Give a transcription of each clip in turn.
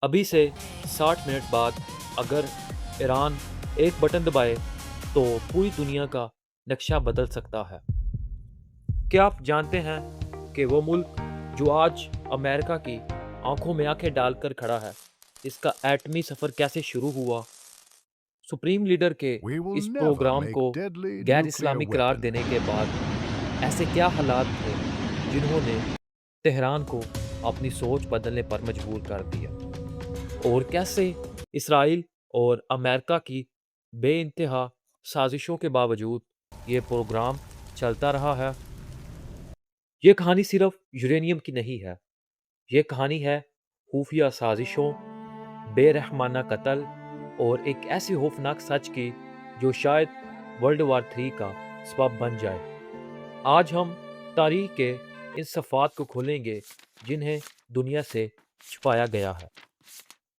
ابھی سے 60 منٹ بعد اگر ایران ایک بٹن دبائے تو پوری دنیا کا نقشہ بدل سکتا ہے۔ کیا آپ جانتے ہیں کہ وہ ملک جو آج امریکہ کی آنکھوں میں آنکھیں ڈال کر کھڑا ہے، اس کا ایٹمی سفر کیسے شروع ہوا؟ سپریم لیڈر کے We will اس never پروگرام make کو deadly غیر nuclear اسلامی قرار weapons. دینے کے بعد ایسے کیا حالات تھے جنہوں نے تہران کو اپنی سوچ بدلنے پر مجبور کر دیا؟ اور کیسے اسرائیل اور امریکہ کی بے انتہا سازشوں کے باوجود یہ پروگرام چلتا رہا ہے؟ یہ کہانی صرف یورینیم کی نہیں ہے، یہ کہانی ہے خفیہ سازشوں، بے رحمانہ قتل اور ایک ایسی خوفناک سچ کی جو شاید ورلڈ وار 3 کا سبب بن جائے۔ آج ہم تاریخ کے ان صفحات کو کھولیں گے جنہیں دنیا سے چھپایا گیا ہے۔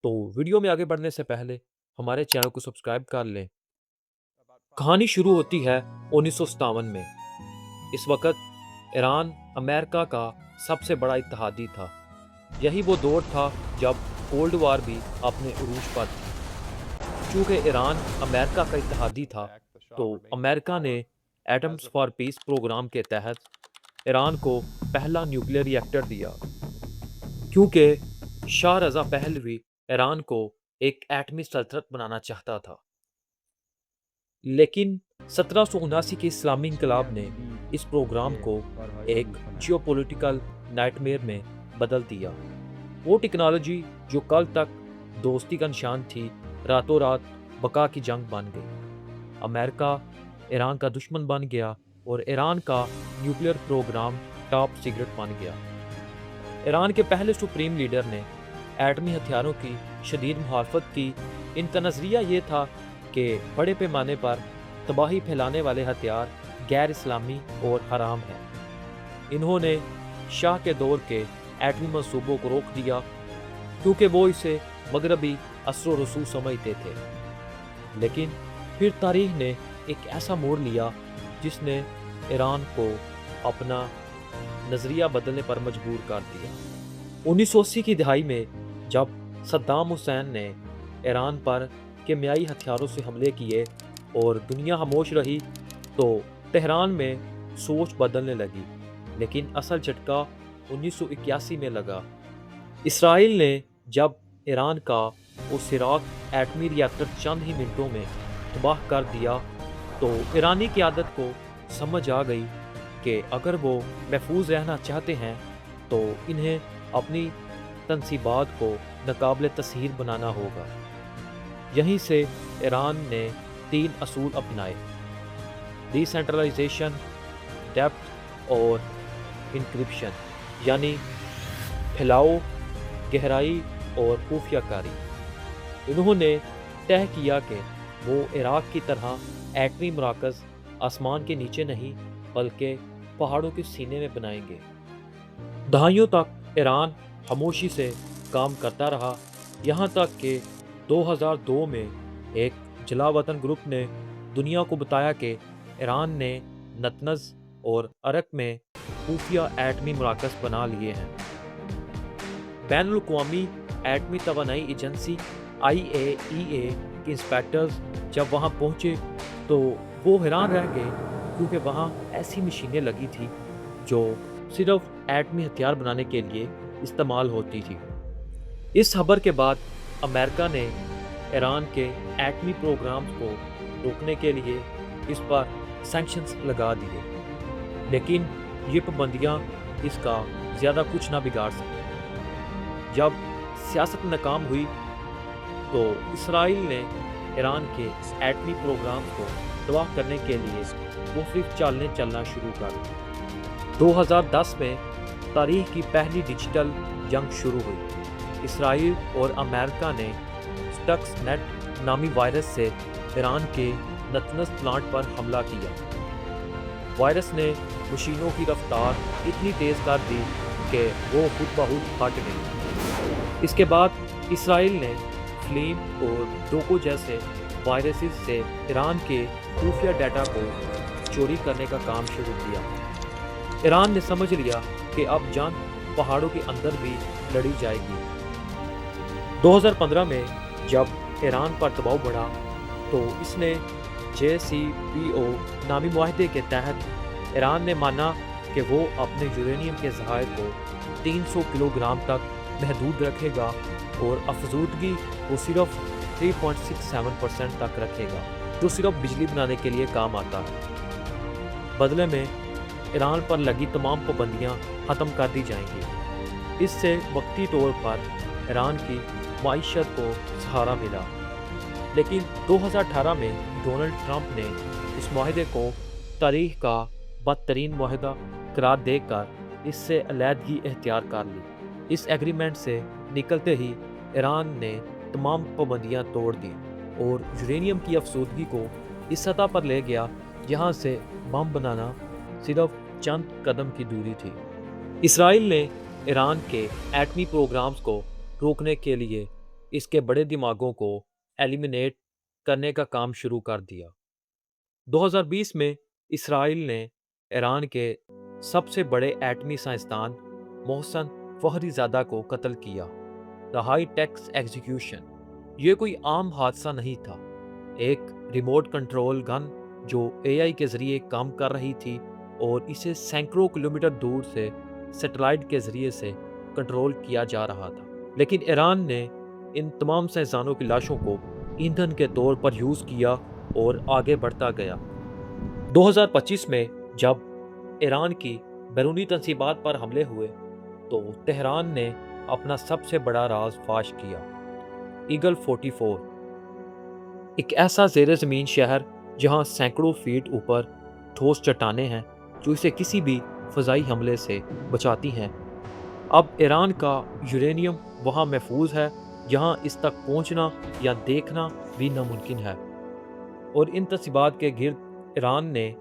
تو ویڈیو میں آگے بڑھنے سے پہلے ہمارے چینل کو سبسکرائب کر لیں۔ کہانی شروع ہوتی ہے 1957 میں۔ اس وقت ایران امریکہ کا سب سے بڑا اتحادی تھا۔ یہی وہ دور تھا جب کولڈ وار بھی اپنے عروج پر تھی۔ چونکہ ایران امریکہ کا اتحادی تھا تو امریکہ نے ایٹمز فار پیس پروگرام کے تحت ایران کو پہلا نیوکلیئر ری ایکٹر دیا، کیونکہ شاہ رضا پہلوی ایران کو ایک ایٹمی سلطنت بنانا چاہتا تھا۔ لیکن 1779 کے اسلامی انقلاب نے اس پروگرام کو ایک جیو پولیٹیکل نائٹ میئر میں بدل دیا۔ وہ ٹیکنالوجی جو کل تک دوستی کا نشان تھی، راتوں رات بقا کی جنگ بن گئی۔ امریکہ ایران کا دشمن بن گیا اور ایران کا نیوکلیئر پروگرام ٹاپ سیکرٹ بن گیا۔ ایران کے پہلے سپریم لیڈر نے ایٹمی ہتھیاروں کی شدید مخالفت کی۔ ان کا نظریہ یہ تھا کہ بڑے پیمانے پر تباہی پھیلانے والے ہتھیار غیر اسلامی اور حرام ہیں۔ انہوں نے شاہ کے دور کے ایٹمی منصوبوں کو روک دیا کیونکہ وہ اسے مغربی اثر و رسوخ سمجھتے تھے۔ لیکن پھر تاریخ نے ایک ایسا موڑ لیا جس نے ایران کو اپنا نظریہ بدلنے پر مجبور کر دیا۔ 1980 کی دہائی میں جب صدام حسین نے ایران پر کیمیائی ہتھیاروں سے حملے کیے اور دنیا خاموش رہی تو تہران میں سوچ بدلنے لگی۔ لیکن اصل جھٹکا 1981 میں لگا۔ اسرائیل نے جب ایران کا اسیراک ایٹمی ری ایکٹر چند ہی منٹوں میں تباہ کر دیا تو ایرانی قیادت کو سمجھ آ گئی کہ اگر وہ محفوظ رہنا چاہتے ہیں تو انہیں اپنی تنصیبات کو ناقابل تسخیر بنانا ہوگا۔ یہیں سے ایران نے 3 اصول اپنائے: ڈی سینٹرلائزیشن، ڈیپتھ اور انکرپشن، یعنی پھیلاؤ، گہرائی اور خفیہ کاری۔ انہوں نے طے کیا کہ وہ عراق کی طرح ایٹمی مراکز آسمان کے نیچے نہیں بلکہ پہاڑوں کے سینے میں بنائیں گے۔ دہائیوں تک ایران خاموشی سے کام کرتا رہا، یہاں تک کہ 2002 میں ایک جلا وطن گروپ نے دنیا کو بتایا کہ ایران نے نتنز اور عرق میں خفیہ ایٹمی مراکز بنا لیے ہیں۔ بین الاقوامی ایٹمی توانائی ایجنسی IAEA کے انسپیکٹرز جب وہاں پہنچے تو وہ حیران رہ گئے کیونکہ وہاں ایسی مشینیں لگی تھی جو صرف ایٹمی ہتھیار بنانے کے لیے استعمال ہوتی تھی۔ اس خبر کے بعد امریکہ نے ایران کے ایٹمی پروگرامز کو روکنے کے لیے اس پر سینکشنز لگا دیے، لیکن یہ پابندیاں اس کا زیادہ کچھ نہ بگاڑ سکیں۔ جب سیاست ناکام ہوئی تو اسرائیل نے ایران کے ایٹمی پروگرام کو تباہ کرنے کے لیے مختلف چالیں چلنا شروع کر دی۔ 2010 میں تاریخ کی پہلی ڈیجیٹل جنگ شروع ہوئی۔ اسرائیل اور امریکہ نے سٹکس نیٹ نامی وائرس سے ایران کے نتنز پلانٹ پر حملہ کیا۔ وائرس نے مشینوں کی رفتار اتنی تیز کر دی کہ وہ خود بخود پھٹ گئی۔ اس کے بعد اسرائیل نے فلیم اور ڈوکو جیسے وائرسز سے ایران کے خفیہ ڈیٹا کو چوری کرنے کا کام شروع کیا۔ ایران نے سمجھ لیا کہ اب جنگ پہاڑوں کے اندر بھی لڑی جائے گی۔ 2015 میں جب ایران پر دباؤ بڑھا تو اس نے JCPO نامی معاہدے کے تحت ایران نے مانا کہ وہ اپنے یورینیم کے ذخائر کو 300 کلو گرام تک محدود رکھے گا اور افزودگی وہ صرف 3.67% تک رکھے گا، جو صرف بجلی بنانے کے لیے کام آتا ہے۔ بدلے میں ایران پر لگی تمام پابندیاں ختم کر دی جائیں گی۔ اس سے وقتی طور پر ایران کی معیشت کو سہارا ملا، لیکن 2018 میں ڈونلڈ ٹرمپ نے اس معاہدے کو تاریخ کا بدترین معاہدہ قرار دے کر اس سے علیحدگی اختیار کر لی۔ اس ایگریمنٹ سے نکلتے ہی ایران نے تمام پابندیاں توڑ دی اور یورینیم کی افزودگی کو اس سطح پر لے گیا جہاں سے بم بنانا صرف چند قدم کی دوری تھی۔ اسرائیل نے ایران کے ایٹمی پروگرامز کو روکنے کے لیے اس کے بڑے دماغوں کو ایلیمینیٹ کرنے کا کام شروع کر دیا۔ 2020 میں اسرائیل نے ایران کے سب سے بڑے ایٹمی سائنسدان محسن فخری زادہ کو قتل کیا۔ دا ہائی ٹیکس ایگزیکیوشن یہ کوئی عام حادثہ نہیں تھا۔ ایک ریموٹ کنٹرول گن جو AI کے ذریعے کام کر رہی تھی اور اسے سینکڑوں کلومیٹر دور سے سیٹلائٹ کے ذریعے سے کنٹرول کیا جا رہا تھا، لیکن ایران نے ان تمام سائنسدانوں کی لاشوں کو ایندھن کے طور پر یوز کیا اور آگے بڑھتا گیا۔ 2025 میں جب ایران کی بیرونی تنصیبات پر حملے ہوئے تو تہران نے اپنا سب سے بڑا راز فاش کیا۔ ایگل 44 ایک ایسا زیر زمین شہر جہاں سینکڑوں فیٹ اوپر ٹھوس چٹانیں ہیں جو اسے کسی بھی فضائی حملے سے بچاتی ہیں۔ اب ایران کا یورینیم وہاں محفوظ ہے جہاں اس تک پہنچنا یا دیکھنا بھی ناممکن ہے، اور ان تنصیبات کے گرد ایران نے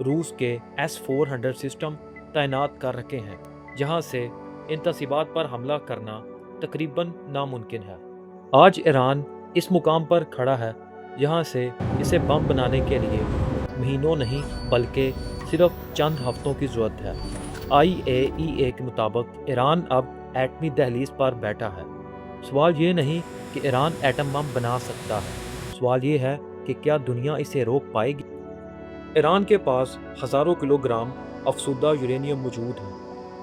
روس کے S-400 سسٹم تعینات کر رکھے ہیں جہاں سے ان تنصیبات پر حملہ کرنا تقریباً ناممکن ہے۔ آج ایران اس مقام پر کھڑا ہے جہاں سے اسے بم بنانے کے لیے مہینوں نہیں بلکہ صرف چند ہفتوں کی ضرورت ہے۔ IAEA کے مطابق ایران اب ایٹمی دہلیز پر بیٹھا ہے۔ سوال یہ نہیں کہ ایران ایٹم بم بنا سکتا ہے، سوال یہ ہے کہ کیا دنیا اسے روک پائے گی؟ ایران کے پاس ہزاروں کلو گرام افزودہ یورینیم موجود ہے۔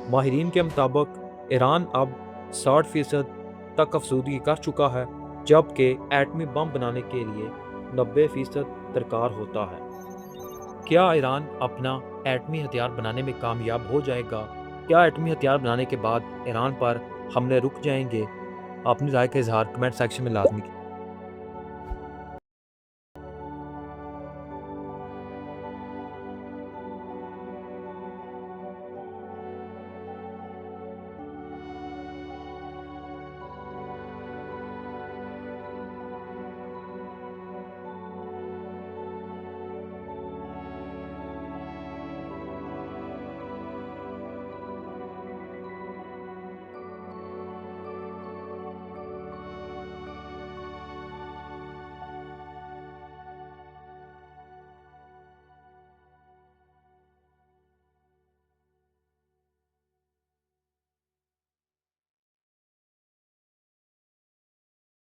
ماہرین کے مطابق ایران اب 60% تک افزودگی کر چکا ہے، جبکہ ایٹمی بم بنانے کے لیے 90% درکار ہوتا ہے۔ کیا ایران اپنا ایٹمی ہتھیار بنانے میں کامیاب ہو جائے گا؟ کیا ایٹمی ہتھیار بنانے کے بعد ایران پر حملے رک جائیں گے؟ اپنی رائے کا اظہار کمنٹ سیکشن میں لازمی کیجیے۔